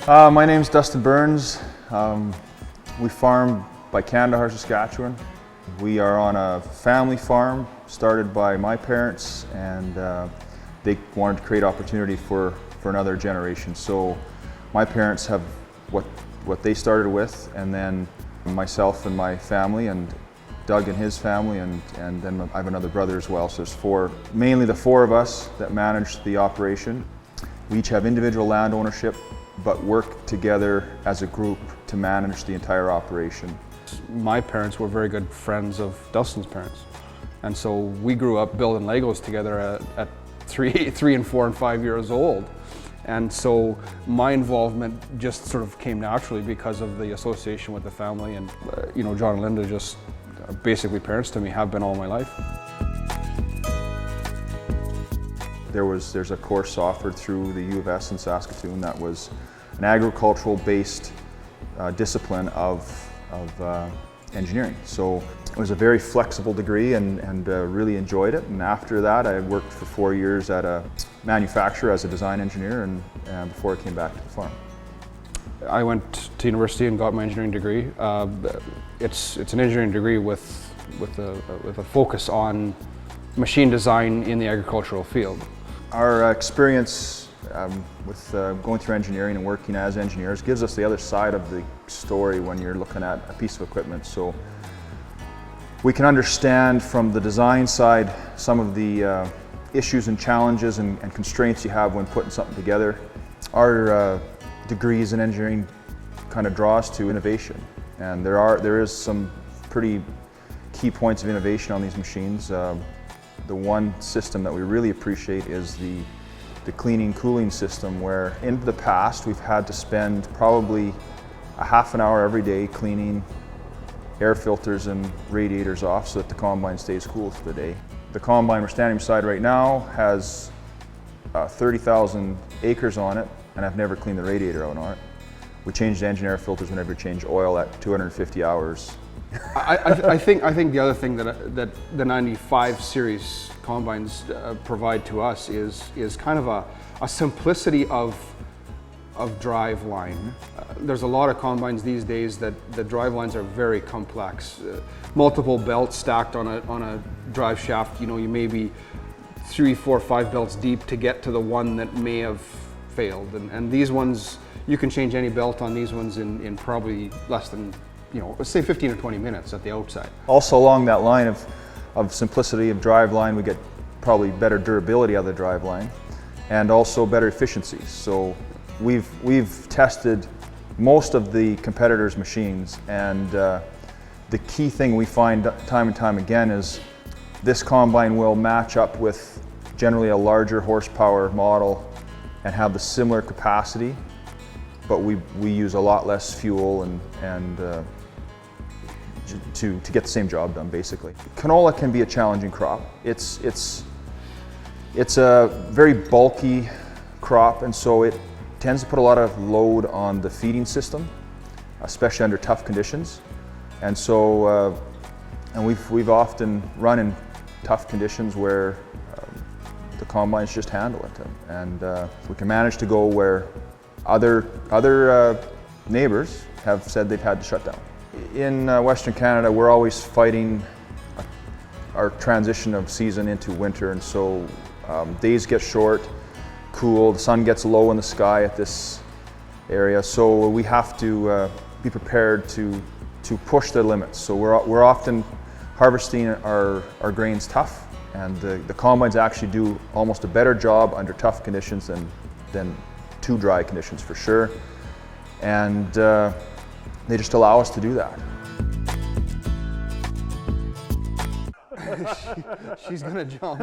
My name's Dustin Burns. We farm by Kandahar, Saskatchewan. We are on a family farm started by my parents, and they wanted to create opportunity for another generation. So my parents have what they started with, and then myself and my family, and Doug and his family, and then I have another brother as well. So there's mainly the four of us that manage the operation. We each have individual land ownership, but work together as a group to manage the entire operation. My parents were very good friends of Dustin's parents, and so we grew up building Legos together at 3, 4, and 5 years old. And so my involvement just sort of came naturally because of the association with the family. And John and Linda, just basically parents to me, have been all my life. There's a course offered through the U of S in Saskatoon that was an agricultural-based discipline of engineering. So it was a very flexible degree, and really enjoyed it. And after that, I worked for 4 years at a manufacturer as a design engineer, and before I came back to the farm. I went to university and got my engineering degree. It's an engineering degree with a focus on machine design in the agricultural field. Our experience with going through engineering and working as engineers gives us the other side of the story when you're looking at a piece of equipment. So we can understand from the design side some of the issues and challenges and constraints you have when putting something together. Our degrees in engineering kind of draw us to innovation, and there is some pretty key points of innovation on these machines. The one system that we really appreciate is the cleaning cooling system, where in the past we've had to spend probably a half an hour every day cleaning air filters and radiators off so that the combine stays cool for the day. The combine we're standing beside right now has 30,000 acres on it, and I've never cleaned the radiator out on it. We change the engine air filters whenever we change oil at 250 hours. I think the other thing that the 95 series combines provide to us is kind of a simplicity of drive line. There's a lot of combines these days that the drive lines are very complex. Multiple belts stacked on a drive shaft. You may be 3, 4, 5 belts deep to get to the one that may have failed. And these ones, you can change any belt on these ones in probably less than, let's say 15 or 20 minutes at the outside. Also along that line of simplicity of drive line, we get probably better durability out of the drive line, and also better efficiencies. So we've tested most of the competitors' machines, and the key thing we find time and time again is this combine will match up with generally a larger horsepower model and have the similar capacity, but we use a lot less fuel and to get the same job done, basically. Canola can be a challenging crop. It's a very bulky crop, and so it tends to put a lot of load on the feeding system, especially under tough conditions. And so, and we've often run in tough conditions where the combines just handle it, and we can manage to go where other neighbors have said they've had to shut down. In Western Canada, we're always fighting our transition of season into winter, and so days get short, cool, the sun gets low in the sky at this area, so we have to be prepared to push the limits. So we're often harvesting our grains tough, and the combines actually do almost a better job under tough conditions than too dry conditions, for sure. And they just allow us to do that. She's gonna jump.